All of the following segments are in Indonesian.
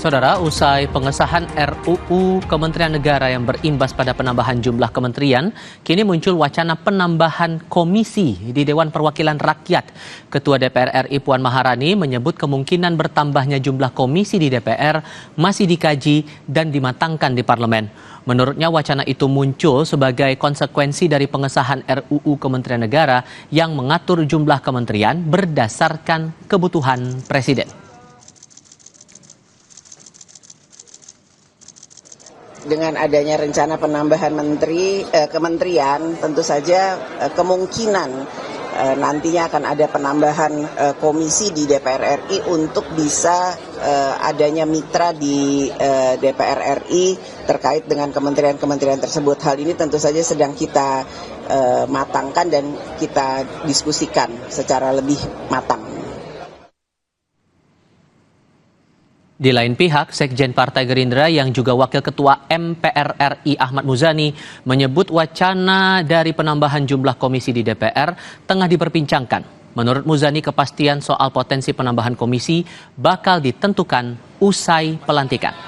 Saudara, usai pengesahan RUU Kementerian Negara yang berimbas pada penambahan jumlah kementerian, kini muncul wacana penambahan komisi di Dewan Perwakilan Rakyat. Ketua DPR RI Puan Maharani menyebut kemungkinan bertambahnya jumlah komisi di DPR masih dikaji dan dimatangkan di parlemen. Menurutnya wacana itu muncul sebagai konsekuensi dari pengesahan RUU Kementerian Negara yang mengatur jumlah kementerian berdasarkan kebutuhan Presiden. Dengan adanya rencana penambahan kementerian, tentu saja kemungkinan nantinya akan ada penambahan komisi di DPR RI untuk bisa adanya mitra di DPR RI terkait dengan kementerian-kementerian tersebut. Hal ini tentu saja sedang kita matangkan dan kita diskusikan secara lebih matang. Di lain pihak, Sekjen Partai Gerindra yang juga Wakil Ketua MPR RI Ahmad Muzani menyebut wacana dari penambahan jumlah komisi di DPR tengah diperbincangkan. Menurut Muzani, kepastian soal potensi penambahan komisi bakal ditentukan usai pelantikan.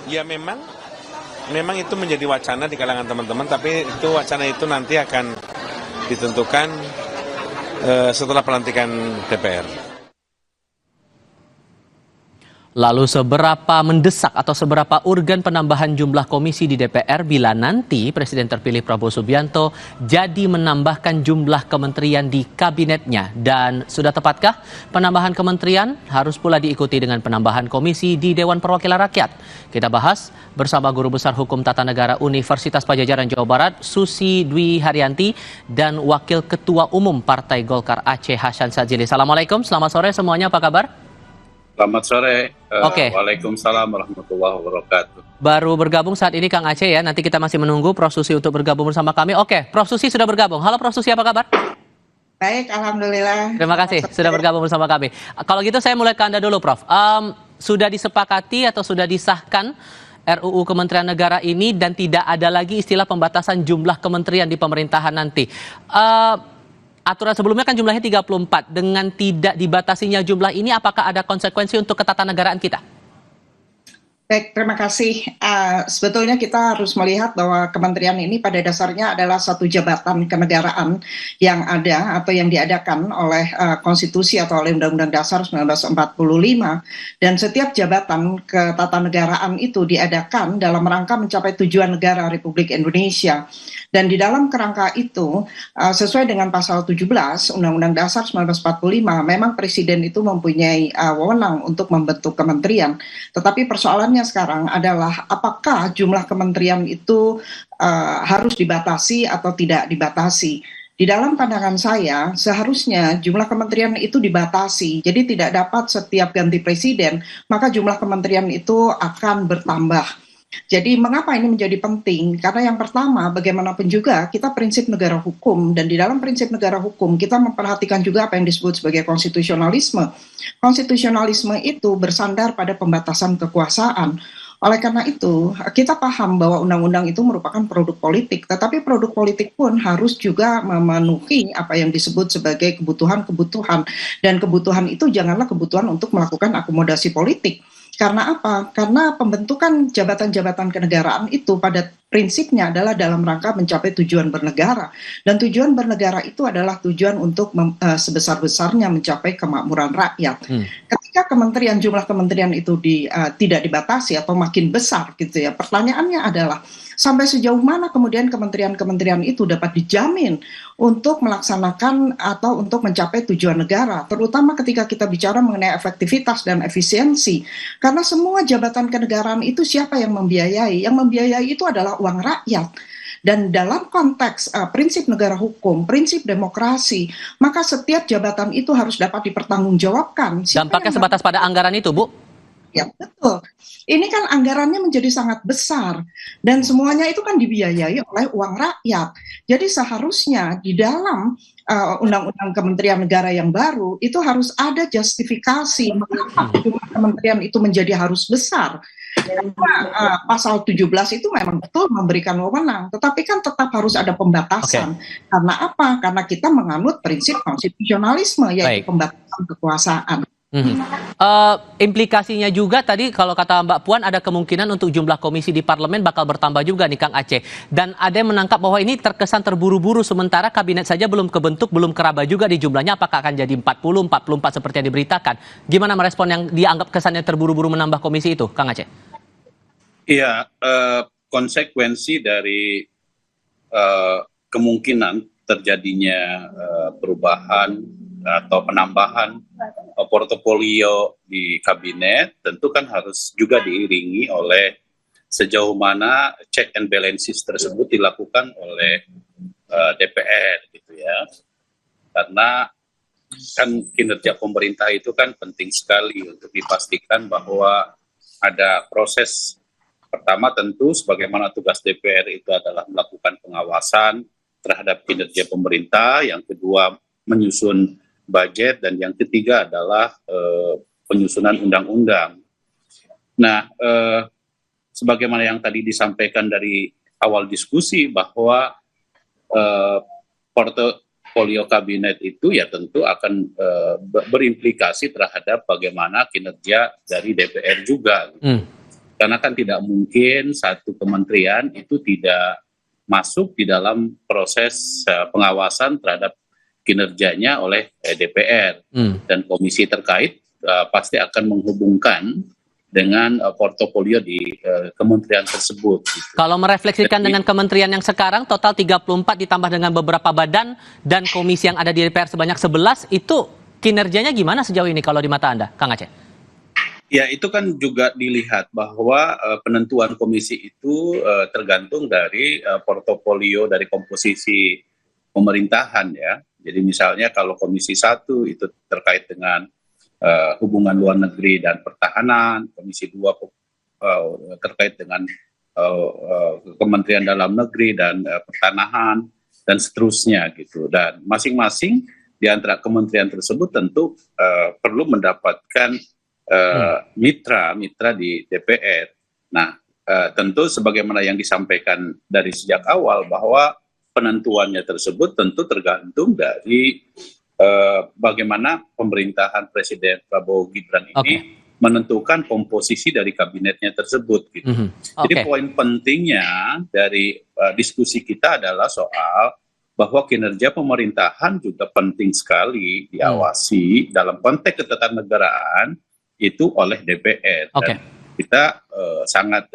Ya memang itu menjadi wacana di kalangan teman-teman, tapi itu wacana itu nanti akan ditentukan setelah pelantikan DPR. Lalu seberapa mendesak atau seberapa urgen penambahan jumlah komisi di DPR bila nanti Presiden terpilih Prabowo Subianto jadi menambahkan jumlah kementerian di kabinetnya? Dan sudah tepatkah penambahan kementerian harus pula diikuti dengan penambahan komisi di Dewan Perwakilan Rakyat? Kita bahas bersama Guru Besar Hukum Tata Negara Universitas Padjadjaran Jawa Barat, Susi Dwi Haryanti, dan Wakil Ketua Umum Partai Golkar Aceh Hasan Sadzili. Assalamualaikum, selamat sore semuanya, apa kabar? Selamat sore. Oke. Waalaikumsalam warahmatullahi wabarakatuh. Baru bergabung saat ini Kang Aceh ya. Nanti kita masih menunggu Prof Susi untuk bergabung bersama kami. Oke, Prof Susi sudah bergabung. Halo Prof Susi, apa kabar? Baik, alhamdulillah. Terima kasih sudah bergabung bersama kami. Kalau gitu saya mulai ke Anda dulu, Prof. Sudah disepakati atau sudah disahkan RUU Kementerian Negara ini dan tidak ada lagi istilah pembatasan jumlah kementerian di pemerintahan nanti. Aturan sebelumnya kan jumlahnya 34. Dengan tidak dibatasinya jumlah ini, apakah ada konsekuensi untuk ketatanegaraan kita? Baik, terima kasih. Sebetulnya kita harus melihat bahwa kementerian ini pada dasarnya adalah satu jabatan kenegaraan yang ada atau yang diadakan oleh konstitusi atau oleh Undang-Undang Dasar 1945, dan setiap jabatan ketatanegaraan itu diadakan dalam rangka mencapai tujuan negara Republik Indonesia. Dan di dalam kerangka itu, sesuai dengan pasal 17 Undang-Undang Dasar 1945, memang Presiden itu mempunyai wewenang untuk membentuk kementerian. Tetapi persoalannya sekarang adalah apakah jumlah kementerian itu harus dibatasi atau tidak dibatasi. Di dalam pandangan saya, seharusnya jumlah kementerian itu dibatasi. Jadi tidak dapat setiap ganti presiden, maka jumlah kementerian itu akan bertambah. Jadi mengapa ini menjadi penting? Karena yang pertama, bagaimanapun juga kita prinsip negara hukum, dan di dalam prinsip negara hukum kita memperhatikan juga apa yang disebut sebagai konstitusionalisme. Konstitusionalisme itu bersandar pada pembatasan kekuasaan. Oleh karena itu, kita paham bahwa undang-undang itu merupakan produk politik, tetapi produk politik pun harus juga memenuhi apa yang disebut sebagai kebutuhan-kebutuhan. Dan kebutuhan itu janganlah kebutuhan untuk melakukan akomodasi politik. Karena apa? Karena pembentukan jabatan-jabatan kenegaraan itu pada prinsipnya adalah dalam rangka mencapai tujuan bernegara. Dan tujuan bernegara itu adalah tujuan untuk sebesar-besarnya mencapai kemakmuran rakyat. Ketika jumlah kementerian itu tidak dibatasi atau makin besar gitu ya, pertanyaannya adalah sampai sejauh mana kemudian kementerian-kementerian itu dapat dijamin untuk melaksanakan atau untuk mencapai tujuan negara, terutama ketika kita bicara mengenai efektivitas dan efisiensi. Karena semua jabatan kenegaraan itu siapa yang membiayai? Yang membiayai itu adalah uang rakyat. Dan dalam konteks prinsip negara hukum, prinsip demokrasi, maka setiap jabatan itu harus dapat dipertanggungjawabkan. Dampaknya sebatas pada anggaran itu, Bu? Ya, betul. Ini kan anggarannya menjadi sangat besar dan semuanya itu kan dibiayai oleh uang rakyat. Jadi seharusnya di dalam undang-undang kementerian negara yang baru itu harus ada justifikasi mengapa jumlah kementerian itu menjadi harus besar. Karena pasal 17 itu memang betul memberikan wewenang, tetapi kan tetap harus ada pembatasan. Karena apa? Karena kita menganut prinsip konstitusionalisme, yaitu pembatasan kekuasaan. Implikasinya juga tadi kalau kata Mbak Puan ada kemungkinan untuk jumlah komisi di parlemen bakal bertambah juga nih Kang Aceh. Dan ada yang menangkap bahwa ini terkesan terburu-buru sementara kabinet saja belum kebentuk, belum keraba juga di jumlahnya. Apakah akan jadi 40, 44 seperti yang diberitakan? Gimana merespon yang dianggap kesannya terburu-buru menambah komisi itu, Kang Aceh? Iya, konsekuensi dari kemungkinan terjadinya perubahan atau penambahan portofolio di kabinet tentu kan harus juga diiringi oleh sejauh mana check and balances tersebut dilakukan oleh DPR gitu ya. Karena kan kinerja pemerintah itu kan penting sekali untuk dipastikan bahwa ada proses. Pertama tentu sebagaimana tugas DPR itu adalah melakukan pengawasan terhadap kinerja pemerintah, yang kedua menyusun budget, dan yang ketiga adalah penyusunan undang-undang. Nah, sebagaimana yang tadi disampaikan dari awal diskusi bahwa portofolio kabinet itu ya tentu akan berimplikasi terhadap bagaimana kinerja dari DPR juga. Karena kan tidak mungkin satu kementerian itu tidak masuk di dalam proses pengawasan terhadap kinerjanya oleh DPR, dan komisi terkait pasti akan menghubungkan dengan portofolio di kementerian tersebut. Gitu. Kalau merefleksikan dengan kementerian yang sekarang total 34 ditambah dengan beberapa badan dan komisi yang ada di DPR sebanyak 11, itu kinerjanya gimana sejauh ini kalau di mata Anda, Kang Aceh? Ya, itu kan juga dilihat bahwa penentuan komisi itu tergantung dari portofolio dari komposisi pemerintahan ya. Jadi misalnya kalau Komisi 1 itu terkait dengan hubungan luar negeri dan pertahanan, Komisi 2 terkait dengan Kementerian Dalam Negeri dan pertanahan, dan seterusnya gitu. Dan masing-masing di antara kementerian tersebut tentu perlu mendapatkan mitra di DPR. Nah, tentu sebagaimana yang disampaikan dari sejak awal bahwa penentuannya tersebut tentu tergantung dari bagaimana pemerintahan Presiden Prabowo Gibran ini menentukan komposisi dari kabinetnya tersebut. Gitu. Jadi poin pentingnya dari diskusi kita adalah soal bahwa kinerja pemerintahan juga penting sekali diawasi dalam konteks ketatanegaraan itu oleh DPR. Dan kita sangat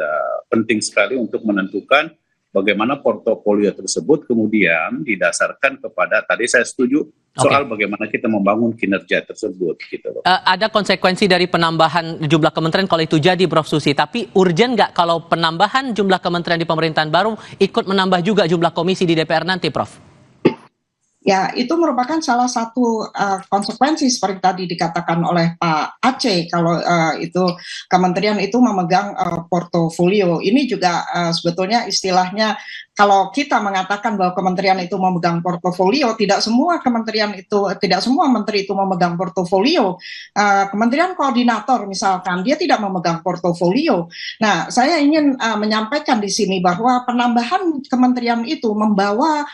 penting sekali untuk menentukan bagaimana portofolio tersebut kemudian didasarkan kepada, tadi saya setuju soal bagaimana kita membangun kinerja tersebut. Gitu loh. Ada konsekuensi dari penambahan jumlah kementerian kalau itu jadi, Prof. Susi. Tapi urgen nggak kalau penambahan jumlah kementerian di pemerintahan baru ikut menambah juga jumlah komisi di DPR nanti, Prof? Ya, itu merupakan salah satu konsekuensi seperti tadi dikatakan oleh Pak Aceh, kalau itu kementerian itu memegang portofolio. Ini juga sebetulnya istilahnya, kalau kita mengatakan bahwa kementerian itu memegang portofolio, tidak semua kementerian itu, tidak semua menteri itu memegang portofolio. Kementerian koordinator misalkan, dia tidak memegang portofolio. Nah, saya ingin menyampaikan di sini bahwa penambahan kementerian itu membawa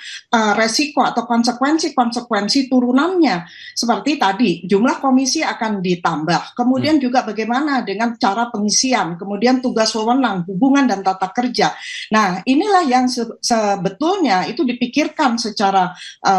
resiko atau konsekuensi turunannya. Seperti tadi, jumlah komisi akan ditambah. Kemudian juga bagaimana dengan cara pengisian, kemudian tugas wewenang, hubungan dan tata kerja. Nah, inilah yang sebetulnya itu dipikirkan secara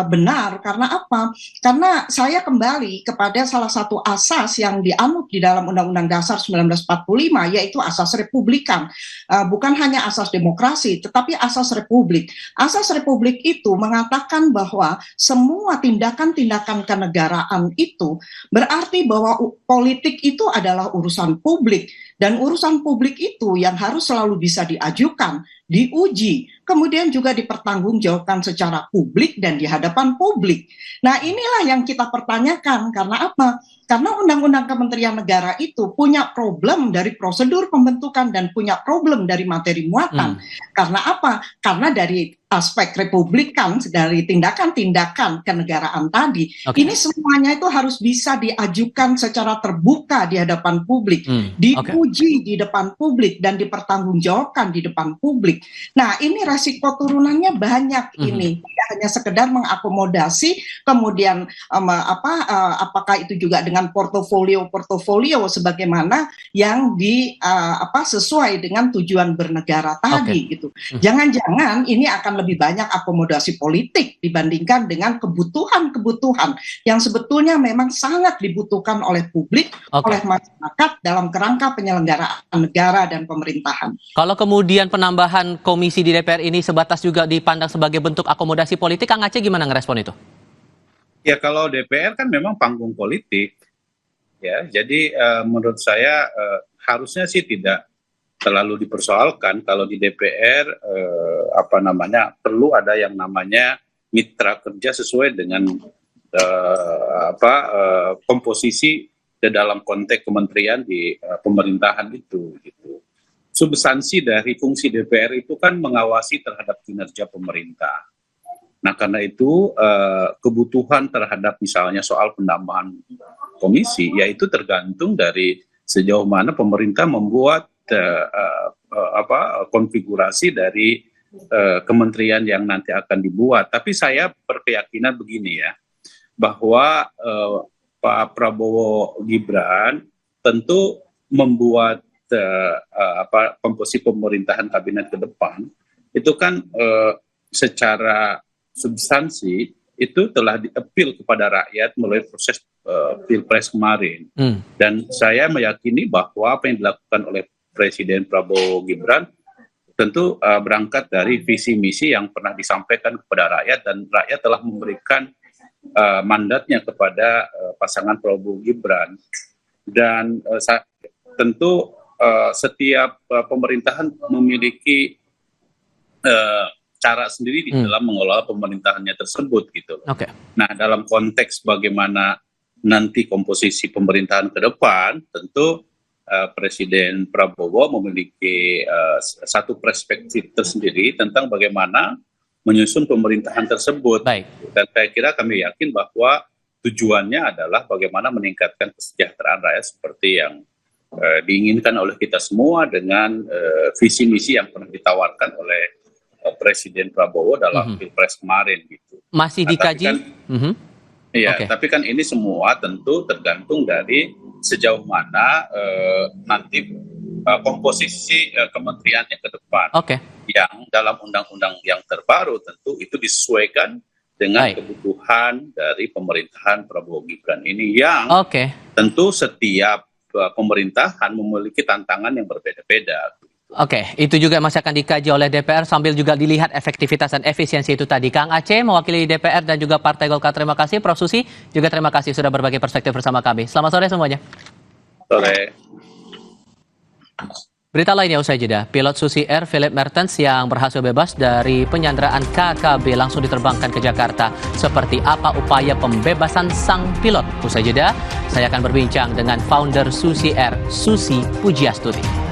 benar. Karena apa? Karena saya kembali kepada salah satu asas yang dianut di dalam Undang-Undang Dasar 1945, yaitu asas republikan. Bukan hanya asas demokrasi, tetapi asas republik. Asas republik itu mengatakan bahwa semua tindakan-tindakan kenegaraan itu berarti bahwa politik itu adalah urusan publik, dan urusan publik itu yang harus selalu bisa diajukan, diuji, kemudian juga dipertanggungjawabkan secara publik dan di hadapan publik. Nah, inilah yang kita pertanyakan. Karena apa? Karena Undang-Undang Kementerian Negara itu punya problem dari prosedur pembentukan dan punya problem dari materi muatan. Karena apa? Karena dari aspek republikan, dari tindakan-tindakan kenegaraan tadi, ini semuanya itu harus bisa diajukan secara terbuka di hadapan publik, diuji di depan publik, dan dipertanggungjawabkan di depan publik. Nah, ini resiko turunannya banyak ini. Tidak hanya sekedar mengakomodasi, kemudian apakah itu juga dengan portofolio sebagaimana yang sesuai dengan tujuan bernegara tadi gitu. Jangan-jangan ini akan lebih banyak akomodasi politik dibandingkan dengan kebutuhan-kebutuhan yang sebetulnya memang sangat dibutuhkan oleh publik, oleh masyarakat dalam kerangka penyelenggaraan negara dan pemerintahan. Kalau kemudian penambahan komisi di DPR ini sebatas juga dipandang sebagai bentuk akomodasi politik, Kang Aceh gimana ngerespon itu? Ya kalau DPR kan memang panggung politik, ya. Jadi menurut saya harusnya sih tidak terlalu dipersoalkan kalau di DPR perlu ada yang namanya mitra kerja sesuai dengan komposisi dalam konteks kementerian di pemerintahan itu gitu. Substansi dari fungsi DPR itu kan mengawasi terhadap kinerja pemerintah. Nah karena itu kebutuhan terhadap misalnya soal penambahan komisi yaitu tergantung dari sejauh mana pemerintah membuat konfigurasi dari kementerian yang nanti akan dibuat. Tapi saya berkeyakinan begini ya, bahwa Pak Prabowo Gibran tentu membuat komposisi pemerintahan kabinet ke depan itu kan secara substansi itu telah di-appeal kepada rakyat melalui proses Pilpres kemarin. Dan saya meyakini bahwa apa yang dilakukan oleh Presiden Prabowo Gibran tentu berangkat dari visi misi yang pernah disampaikan kepada rakyat dan rakyat telah memberikan mandatnya kepada pasangan Prabowo Gibran. Dan tentu setiap pemerintahan memiliki cara sendiri di dalam mengelola pemerintahannya tersebut gitu. Nah, dalam konteks bagaimana nanti komposisi pemerintahan ke depan, tentu Presiden Prabowo memiliki satu perspektif tersendiri tentang bagaimana menyusun pemerintahan tersebut. Dan saya kira kami yakin bahwa tujuannya adalah bagaimana meningkatkan kesejahteraan rakyat seperti yang diinginkan oleh kita semua dengan visi misi yang pernah ditawarkan oleh Presiden Prabowo dalam Pilpres kemarin gitu. Masih dikaji? Tapi kan ini semua tentu tergantung dari sejauh mana nanti komposisi kementeriannya ke depan. Yang dalam undang-undang yang terbaru tentu itu disesuaikan dengan kebutuhan dari pemerintahan Prabowo Gibran ini yang tentu setiap pemerintahan memiliki tantangan yang berbeda-beda. Itu juga masih akan dikaji oleh DPR sambil juga dilihat efektivitas dan efisiensi itu tadi. Kang Aceh mewakili DPR dan juga Partai Golkar, terima kasih. Prof. Susi juga terima kasih sudah berbagi perspektif bersama kami. Selamat sore semuanya. Sore. Berita lainnya usai jeda, pilot Susi Air Philip Mertens yang berhasil bebas dari penyanderaan KKB langsung diterbangkan ke Jakarta. Seperti apa upaya pembebasan sang pilot? Usai jeda, saya akan berbincang dengan founder Susi Air, Susi Pujiastuti.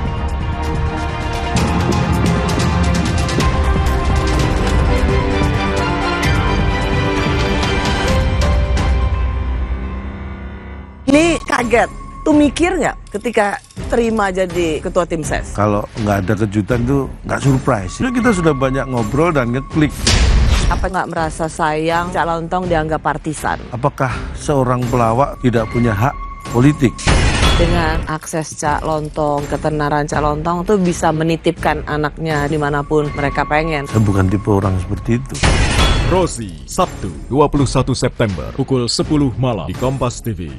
Ini kaget, tuh mikir nggak ketika terima jadi ketua tim ses? Kalau nggak ada kejutan tuh nggak surprise. Kita sudah banyak ngobrol dan ngeklik. Apa nggak merasa sayang Cak Lontong dianggap partisan? Apakah seorang pelawak tidak punya hak politik? Dengan akses Cak Lontong, ketenaran Cak Lontong tuh bisa menitipkan anaknya dimanapun mereka pengen. Saya bukan tipe orang seperti itu. Rosi, Sabtu 21 September pukul 10 malam di Kompas TV.